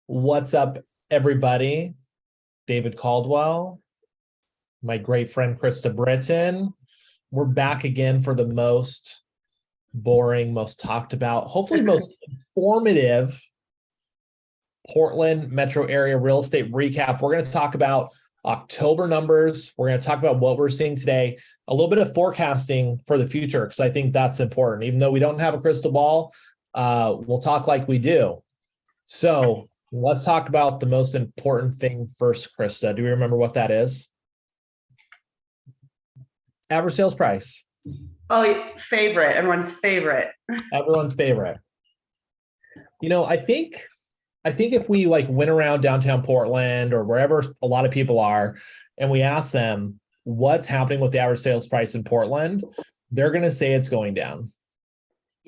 What's up, everybody? David Caldwell, my great friend Krista Britton. We're back again for the most boring, most talked about, hopefully most informative Portland metro area real estate recap. We're going to talk about October numbers. We're going to talk about what we're seeing today, a little bit of forecasting for the future, because I think that's important. Even though we don't have a crystal ball, we'll talk like we do. So let's talk about the most important thing first, Krista. Do you remember what that is? Average sales price. Oh, favorite. Everyone's favorite. Everyone's favorite. I think if we went around downtown Portland or wherever a lot of people are, and we ask them what's happening with the average sales price in Portland, they're going to say it's going down.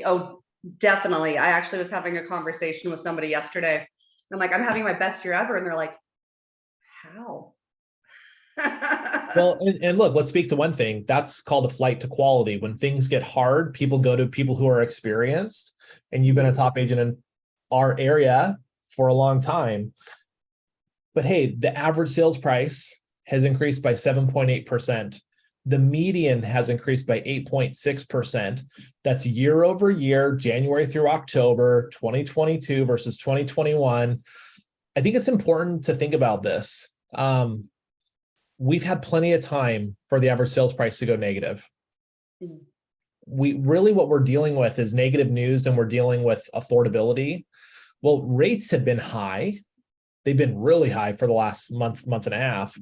Oh, definitely. I actually was having a conversation with somebody yesterday. I'm like, I'm having my best year ever. And they're like, how? Well, and look, let's speak to one thing. That's called a flight to quality. When things get hard, people go to people who are experienced, and you've been a top agent in our area for a long time. But hey, the average sales price has increased by 7.8%. The median has increased by 8.6%. That's year over year, January through October, 2022 versus 2021. I think it's important to think about this. We've had plenty of time for the average sales price to go negative. What we're dealing with is negative news, and we're dealing with affordability. Well, rates have been high. They've been really high for the last month and a half,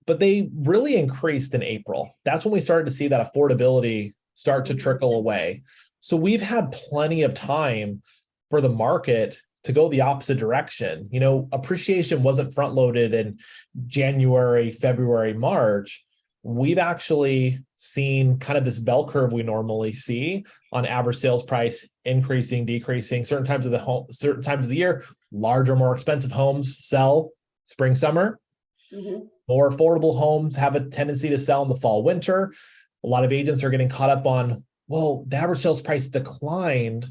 but they really increased in April. That's when we started to see that affordability start to trickle away. So we've had plenty of time for the market to go the opposite direction. Appreciation wasn't front loaded in January, February, March. We've actually seen kind of this bell curve we normally see on average sales price increasing, decreasing. Certain times of the year, larger, more expensive homes sell spring, summer. Mm-hmm. More affordable homes have a tendency to sell in the fall, winter. A lot of agents are getting caught up on, well, the average sales price declined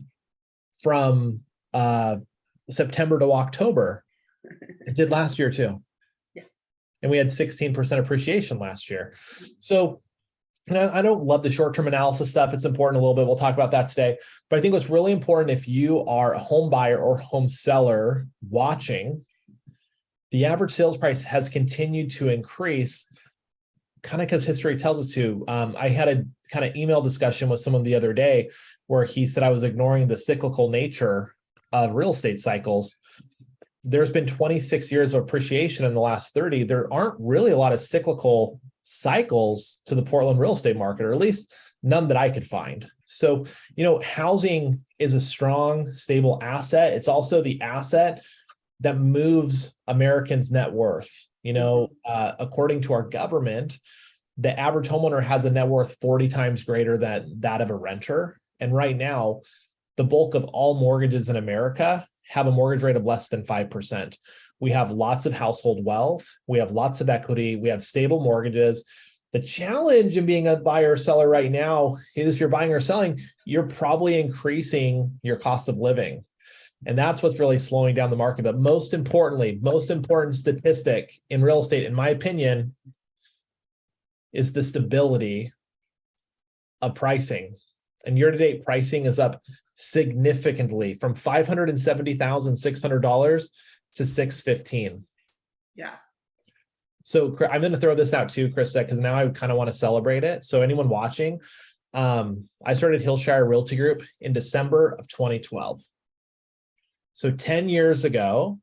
from September to October. It did last year too. Yeah. And we had 16% appreciation last year. So I don't love the short-term analysis stuff. It's important a little bit. We'll talk about that today. But I think what's really important, if you are a home buyer or home seller watching, the average sales price has continued to increase, kind of because history tells us to. I had a kind of email discussion with someone the other day where he said I was ignoring the cyclical nature of real estate cycles. There's been 26 years of appreciation in the last 30. There aren't really a lot of cyclical cycles to the Portland real estate market, or at least none that I could find. So, housing is a strong, stable asset. It's also the asset that moves Americans' net worth. According to our government, the average homeowner has a net worth 40 times greater than that of a renter. And right now, the bulk of all mortgages in America have a mortgage rate of less than 5%. We have lots of household wealth. We have lots of equity. We have stable mortgages. The challenge in being a buyer or seller right now is, if you're buying or selling, you're probably increasing your cost of living. And that's what's really slowing down the market. But most important statistic in real estate, in my opinion, is the stability of pricing. And year-to-date pricing is up significantly from $570,600 to $615,000. Yeah. So I'm going to throw this out too, Krista, because now I kind of want to celebrate it. So anyone watching, I started Hillshire Realty Group in December of 2012. So 10 years ago,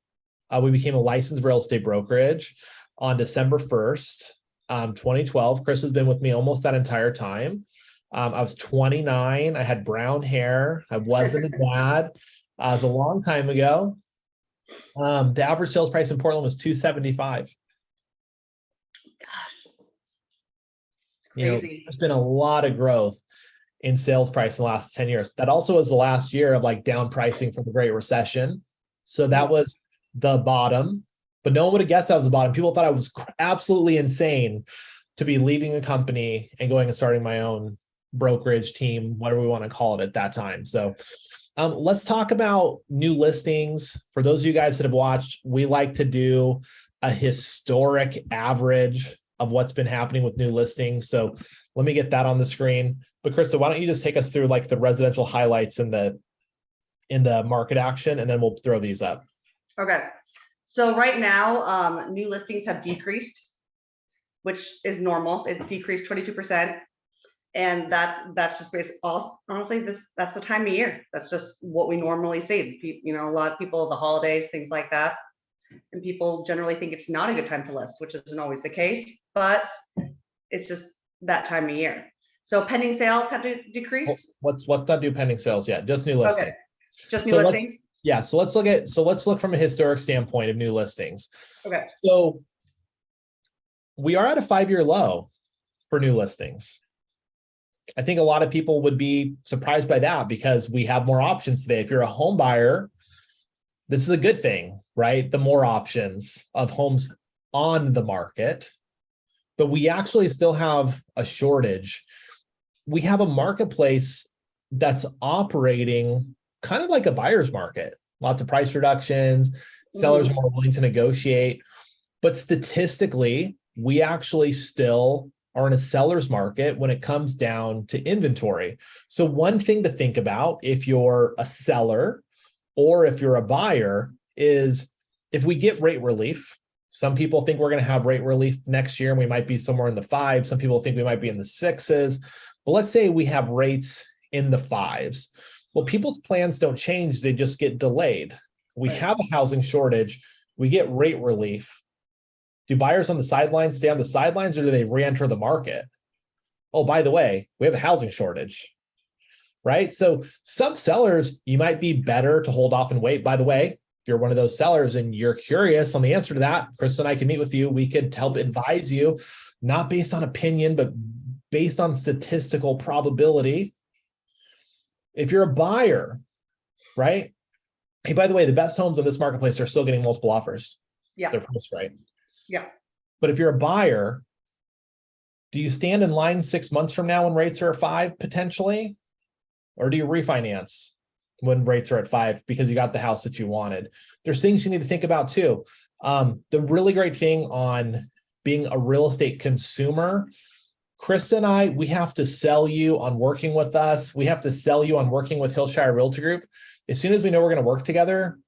we became a licensed real estate brokerage on December 1st, 2012. Chris has been with me almost that entire time. I was 29. I had brown hair. I wasn't a dad. It was a long time ago. The average sales price in Portland was $275. Crazy. There's been a lot of growth in sales price in the last 10 years. That also was the last year of down pricing from the Great Recession. So that was the bottom, but no one would have guessed that was the bottom. People thought I was absolutely insane to be leaving a company and going and starting my own brokerage team, whatever we want to call it at that time. So Let's talk about new listings. For those of you guys that have watched, we like to do a historic average of what's been happening with new listings. So let me get that on the screen. But Krista, why don't you just take us through like the residential highlights in the market action, and then we'll throw these up. Okay. So right now, new listings have decreased, which is normal. It decreased 22%. And that's just based, honestly, that's the time of year. That's just what we normally see. You know, a lot of people, the holidays, things like that. And people generally think it's not a good time to list, which isn't always the case, but it's just that time of year. So pending sales have decreased. What's that do pending sales yet? Just new listings. Okay. Just new listings. Yeah. So let's look from a historic standpoint of new listings. Okay. So we are at a 5-year low for new listings. I think a lot of people would be surprised by that because we have more options today. If you're a home buyer, this is a good thing, right? The more options of homes on the market, but we actually still have a shortage. We have a marketplace that's operating kind of like a buyer's market. Lots of price reductions, sellers are more willing to negotiate, but statistically, we actually still are in a seller's market when it comes down to inventory. So one thing to think about if you're a seller or if you're a buyer is if we get rate relief. Some people think we're going to have rate relief next year and we might be somewhere in the 5s. Some people think we might be in the 6s. But let's say we have rates in the 5s. Well, people's plans don't change. They just get delayed. We have a housing shortage. We get rate relief. Do buyers on the sidelines stay on the sidelines, or do they re-enter the market? Oh, by the way, we have a housing shortage, right? So some sellers, you might be better to hold off and wait. By the way, if you're one of those sellers and you're curious on the answer to that, Chris and I can meet with you. We could help advise you, not based on opinion, but based on statistical probability. If you're a buyer, right? Hey, by the way, the best homes in this marketplace are still getting multiple offers. Yeah. They're priced right. Yeah. But if you're a buyer, do you stand in line 6 months from now when rates are at 5 potentially? Or do you refinance when rates are at 5 because you got the house that you wanted? There's things you need to think about too. The really great thing on being a real estate consumer, Krista and I, we have to sell you on working with us. We have to sell you on working with Hillshire Realty Group. As soon as we know we're going to work together,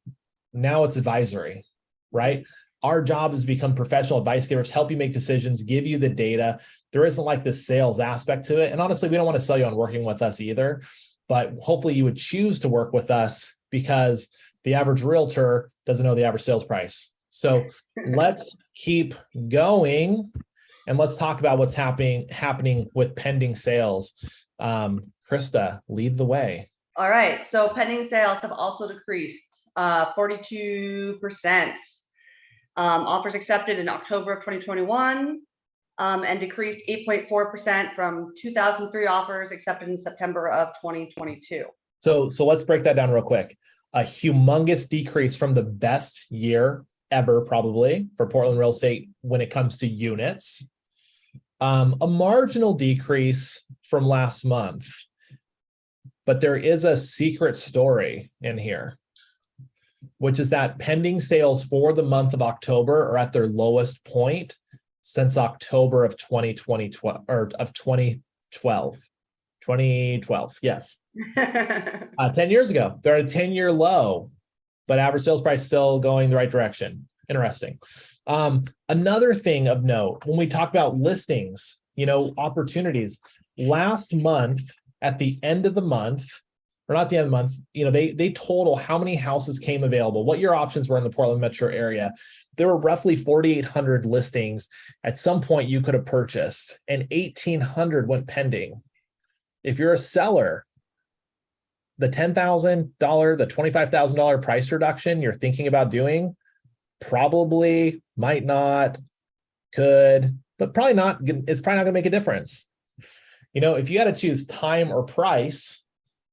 now it's advisory, right? Our job is to become professional advice givers, help you make decisions, give you the data. There isn't like this sales aspect to it. And honestly, we don't want to sell you on working with us either, but hopefully you would choose to work with us because the average realtor doesn't know the average sales price. So let's keep going and let's talk about what's happening with pending sales. Krista, lead the way. All right. So pending sales have also decreased 42%. Offers accepted in October of 2021 and decreased 8.4% from 2,003 offers accepted in September of 2022. So let's break that down real quick. A humongous decrease from the best year ever, probably, for Portland real estate when it comes to units. A marginal decrease from last month, but there is a secret story in here, which is that pending sales for the month of October are at their lowest point since October of 2020 or of 2012. 2012, yes. 10 years ago, they're at a 10-year low, but average sales price still going the right direction. Interesting. Another thing of note, when we talk about listings, opportunities, last month, at the end of the month, or not the end of the month, they total how many houses came available, what your options were in the Portland metro area. There were roughly 4,800 listings at some point you could have purchased, and 1,800 went pending. If you're a seller, the $10,000, the $25,000 price reduction you're thinking about doing, probably, might not, could, but probably not, it's probably not going to make a difference. If you had to choose time or price,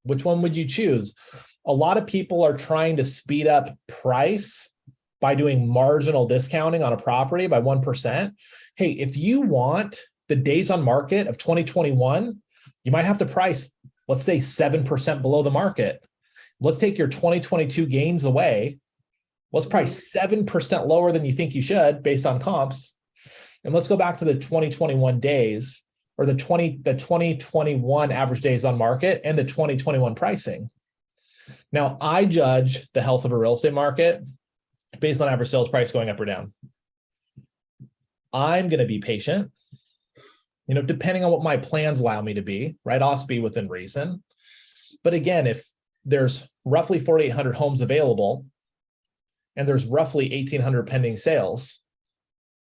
which one would you choose? A lot of people are trying to speed up price by doing marginal discounting on a property by 1%. Hey, if you want the days on market of 2021, you might have to price, let's say 7% below the market. Let's take your 2022 gains away. What's probably 7% lower than you think you should based on comps. And let's go back to the 2021 days, or the 2021 average days on market and the 2021 pricing. Now, I judge the health of a real estate market based on average sales price going up or down. I'm going to be patient, depending on what my plans allow me to be, right? I'll also be within reason. But again, if there's roughly 4,800 homes available and there's roughly 1,800 pending sales,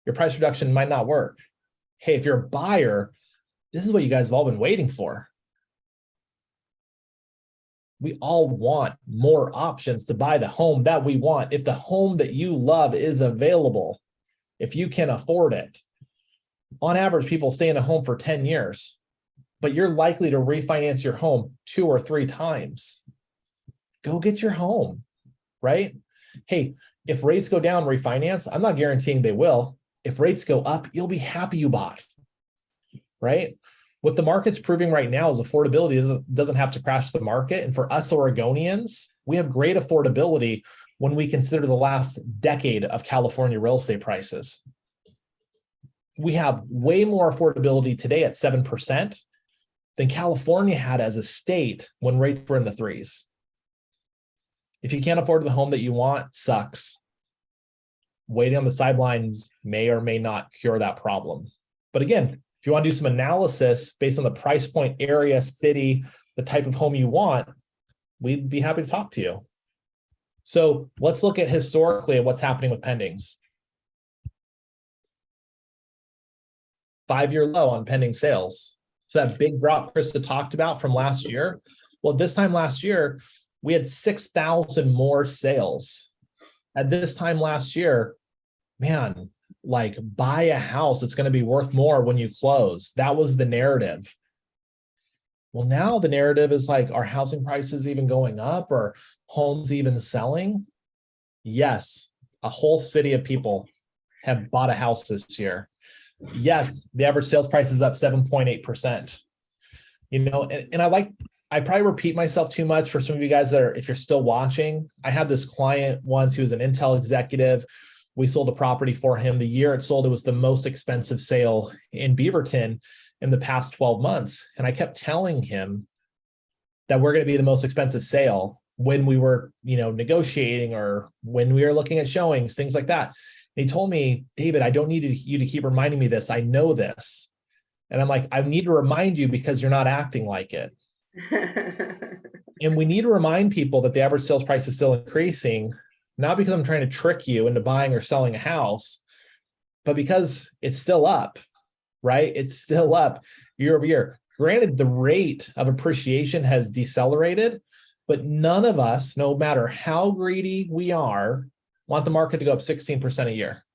your price reduction might not work. Hey, if you're a buyer, this is what you guys have all been waiting for. We all want more options to buy the home that we want. If the home that you love is available, if you can afford it, on average, people stay in a home for 10 years, but you're likely to refinance your home 2 or 3 times. Go get your home, right? Hey, if rates go down, refinance. I'm not guaranteeing they will. If rates go up, you'll be happy you bought, right? What the market's proving right now is affordability doesn't have to crash the market. And for us Oregonians, we have great affordability when we consider the last decade of California real estate prices. We have way more affordability today at 7% than California had as a state when rates were in the 3s. If you can't afford the home that you want, sucks. Waiting on the sidelines may or may not cure that problem. But again, if you want to do some analysis based on the price point, area, city, the type of home you want, we'd be happy to talk to you. So let's look at historically at what's happening with pendings. 5-year low on pending sales. So that big drop Krista talked about from last year. Well, this time last year, we had 6,000 more sales. At this time last year, man, like buy a house, it's going to be worth more when you close. That was the narrative. Well, now the narrative is like, are housing prices even going up, or homes even selling? Yes, a whole city of people have bought a house this year. Yes, the average sales price is up 7.8%. And I probably repeat myself too much for some of you guys that are, if you're still watching. I had this client once who was an Intel executive. We sold a property for him. The year it sold, it was the most expensive sale in Beaverton in the past 12 months. And I kept telling him that we're going to be the most expensive sale when we were, negotiating, or when we were looking at showings, things like that. And he told me, David, I don't need you to keep reminding me this. I know this. And I'm like, I need to remind you because you're not acting like it. And we need to remind people that the average sales price is still increasing, not because I'm trying to trick you into buying or selling a house, but because it's still up, right? It's still up year over year. Granted, the rate of appreciation has decelerated, but none of us, no matter how greedy we are, want the market to go up 16% a year.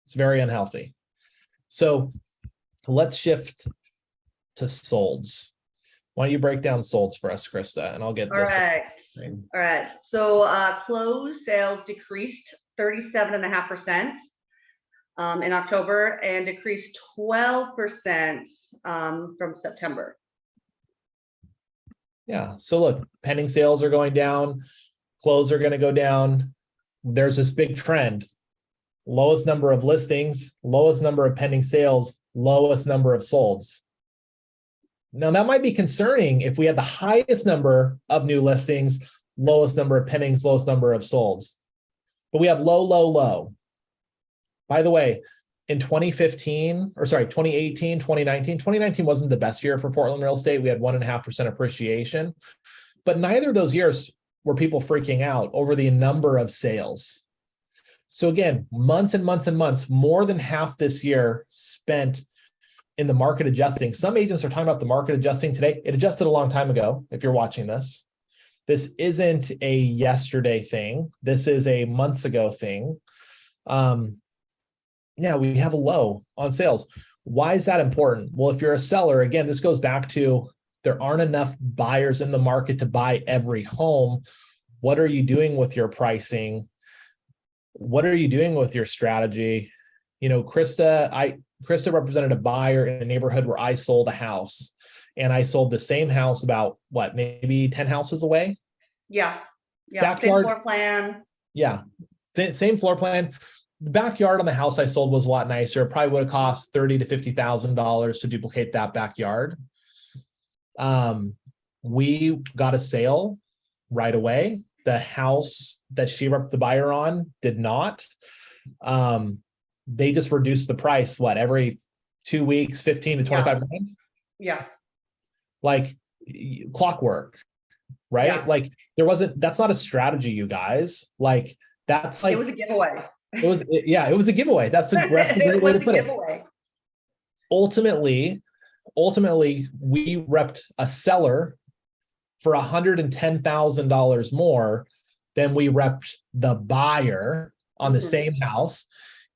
It's very unhealthy. So let's shift to solds. Why don't you break down solds for us, Krista, and I'll get this. All right. So closed sales decreased 37.5% in October and decreased 12% from September. Yeah. So look, pending sales are going down. Closed are going to go down. There's this big trend. Lowest number of listings, lowest number of pending sales, lowest number of solds. Now, that might be concerning if we had the highest number of new listings, lowest number of pendings, lowest number of solds. But we have low, low, low. By the way, in 2018, 2019 wasn't the best year for Portland real estate. We had 1.5% appreciation. But neither of those years were people freaking out over the number of sales. So again, months and months and months, more than half this year spent in the market adjusting. Some agents are talking about the market adjusting today. It adjusted a long time ago, if you're watching this. This isn't a yesterday thing. This is a months ago thing. We have a low on sales. Why is that important? Well, if you're a seller, again, this goes back to there aren't enough buyers in the market to buy every home. What are you doing with your pricing? What are you doing with your strategy? Krista represented a buyer in a neighborhood where I sold a house, and I sold the same house about maybe 10 houses away. Yeah. Yeah. Same Backyard, floor plan. yeah, same floor plan. The backyard on the house I sold was a lot nicer. It probably would have cost $30,000 to $50,000 to duplicate that backyard. We got a sale right away. The house that she repped the buyer on did not. They just reduced the price, what, every 2 weeks, 15 to 25 grand? Yeah. Like clockwork, right? Yeah. Like that's not a strategy, you guys. Like that's like, It was a giveaway. it was a giveaway. That's a great It way was to a put it. giveaway. Ultimately, we repped a seller for $110,000 more than we repped the buyer on the same house.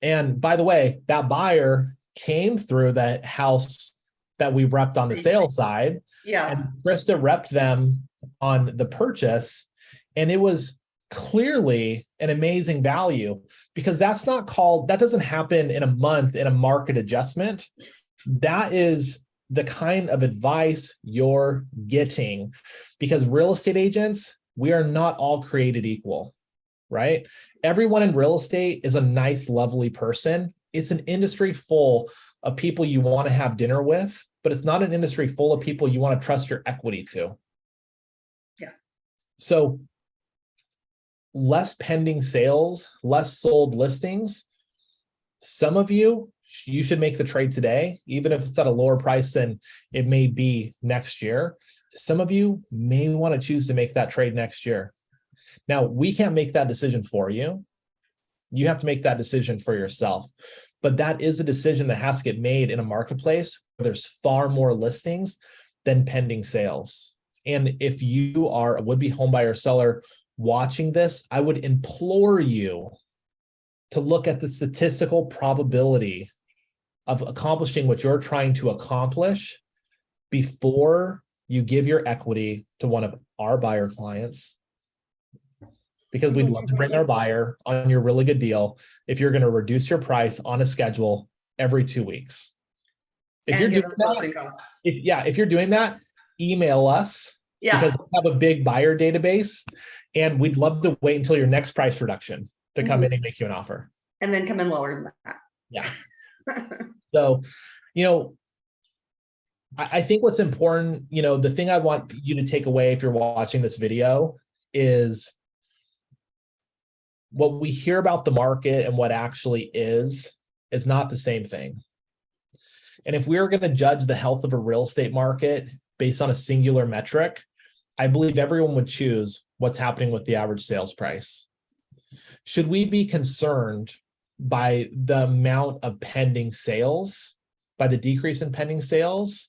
And by the way, that buyer came through that house that we repped on the sale side. Yeah. And Krista repped them on the purchase. And it was clearly an amazing value, because that doesn't happen in a month in a market adjustment. That is the kind of advice you're getting, because real estate agents, we are not all created equal, right? Everyone in real estate is a nice, lovely person. It's an industry full of people you want to have dinner with, but it's not an industry full of people you want to trust your equity to. Yeah. So less pending sales, less sold listings. Some of you should make the trade today, even if it's at a lower price than it may be next year. Some of you may want to choose to make that trade next year. Now, we can't make that decision for you. You have to make that decision for yourself. But that is a decision that has to get made in a marketplace where there's far more listings than pending sales. And if you are a would-be homebuyer seller watching this, I would implore you to look at the statistical probability of accomplishing what you're trying to accomplish before you give your equity to one of our buyer clients, because we'd love to bring our buyer on your really good deal if you're going to reduce your price on a schedule every 2 weeks. If you're doing that, if you're doing that, email us, because we have a big buyer database, and we'd love to wait until your next price reduction to come in and make you an offer. And then come in lower than that. Yeah. So, I think what's important, the thing I want you to take away if you're watching this video is what we hear about the market and what actually is not the same thing. And if we're going to judge the health of a real estate market based on a singular metric, I believe everyone would choose what's happening with the average sales price. Should we be concerned by the amount of pending sales, by the decrease in pending sales?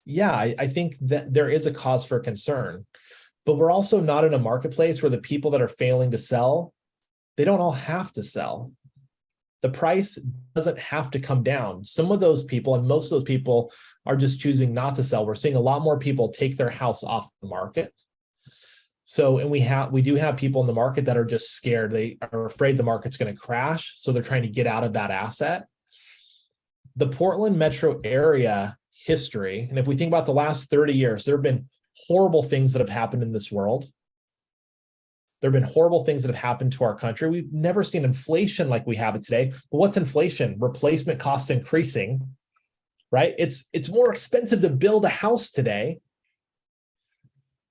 Yeah, I think that there is a cause for concern, but we're also not in a marketplace where the people that are failing to sell, they don't all have to sell. The price doesn't have to come down. Some of those people, and most of those people, are just choosing not to sell. We're seeing a lot more people take their house off the market. So, and we do have people in the market that are just scared. They are afraid the market's going to crash, so they're trying to get out of that asset. The Portland metro area history, and if we think about the last 30 years, there have been horrible things that have happened in this world. There have been horrible things that have happened to our country. We've never seen inflation like we have it today. But what's inflation? Replacement cost increasing, right? It's more expensive to build a house today.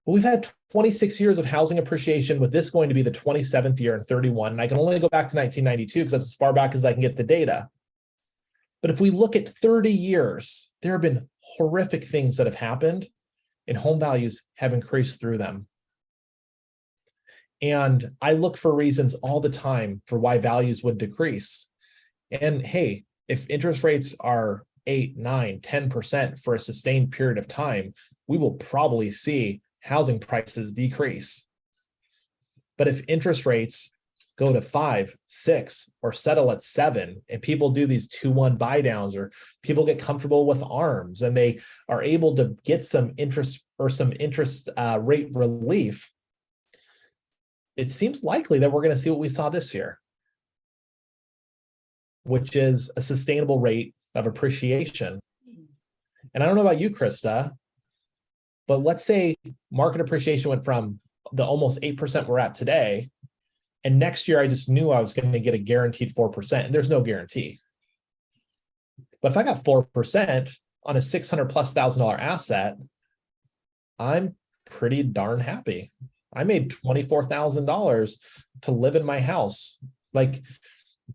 But we've had 26 years of housing appreciation, with this going to be the 27th year and 31. And I can only go back to 1992 because that's as far back as I can get the data. But if we look at 30 years, there have been horrific things that have happened, and home values have increased through them. And I look for reasons all the time for why values would decrease. And hey, if interest rates are 8, 9, 10% for a sustained period of time, we will probably see housing prices decrease. But if interest rates go to 5, 6, or settle at 7, and people do these 2-1 buy downs, or people get comfortable with ARMs and they are able to get some interest rate relief, it seems likely that we're going to see what we saw this year, which is a sustainable rate of appreciation. And I don't know about you, Krista, but let's say market appreciation went from the almost 8% we're at today. And next year, I just knew I was going to get a guaranteed 4%. And there's no guarantee. But if I got 4% on a $600,000+ asset, I'm pretty darn happy. I made $24,000 to live in my house. Like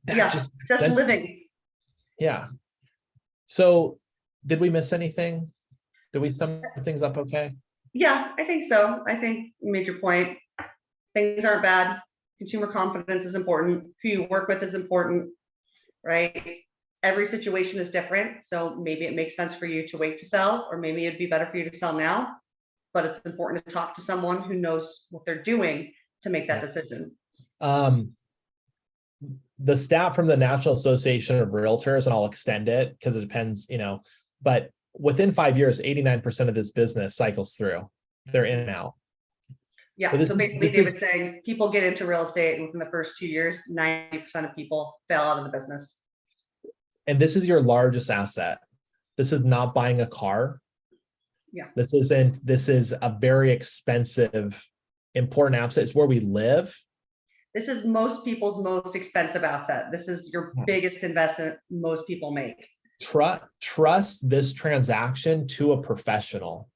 that Yeah, just living. Yeah. So did we miss anything? Did we sum things up okay? Yeah, I think so. I think you made your point. Things aren't bad. Consumer confidence is important. Who you work with is important, right? Every situation is different. So maybe it makes sense for you to wait to sell, or maybe it'd be better for you to sell now. But it's important to talk to someone who knows what they're doing to make that decision. The stat from the National Association of Realtors, and I'll extend it because it depends, but within 5 years, 89% of this business cycles through. They're in and out. Yeah. So basically, David's saying people get into real estate, and within the first 2 years, 90% of people fail out of the business. And this is your largest asset. This is not buying a car. Yeah. This is a very expensive, important asset. It's where we live. This is most people's most expensive asset. This is your biggest investment most people make. Trust this transaction to a professional,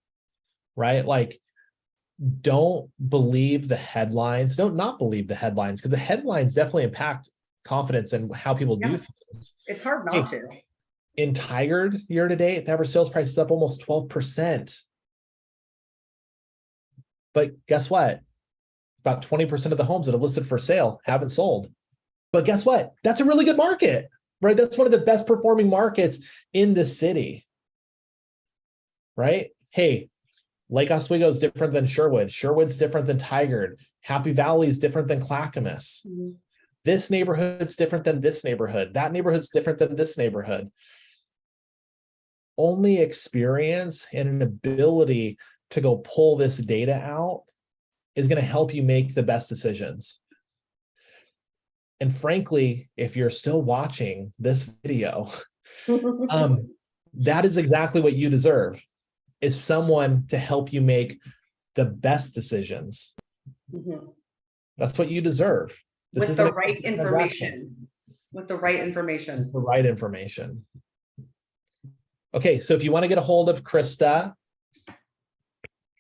right? Like, don't believe the headlines. Don't not believe the headlines, because the headlines definitely impact confidence and how people do things. It's hard not to. In Tigard year to date, the average sales price is up almost 12%. But guess what? About 20% of the homes that are listed for sale haven't sold. But guess what? That's a really good market, right? That's one of the best performing markets in the city, right? Hey, Lake Oswego is different than Sherwood. Sherwood's different than Tigard. Happy Valley is different than Clackamas. Mm-hmm. This neighborhood's different than this neighborhood. That neighborhood's different than this neighborhood. Only experience and an ability to go pull this data out is going to help you make the best decisions. And frankly, if you're still watching this video, that is exactly what you deserve, is someone to help you make the best decisions. Mm-hmm. That's what you deserve. With the right information. With the right information. The right information. Okay, so if you want to get a hold of Krista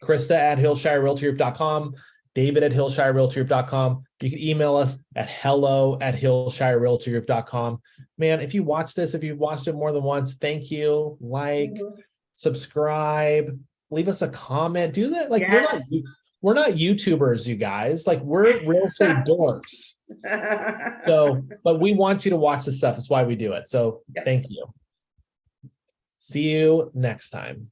at HillshireRealtyGroup.com, David at HillshireRealtyGroup.com. You can email us at hello@HillshireRealtyGroup.com. Man, if you watch this, if you've watched it more than once, thank you. Like, subscribe, leave us a comment. Do that. Like, we're not YouTubers, you guys. Like, we're real estate dorks. So, but we want you to watch this stuff. That's why we do it. So thank you. See you next time.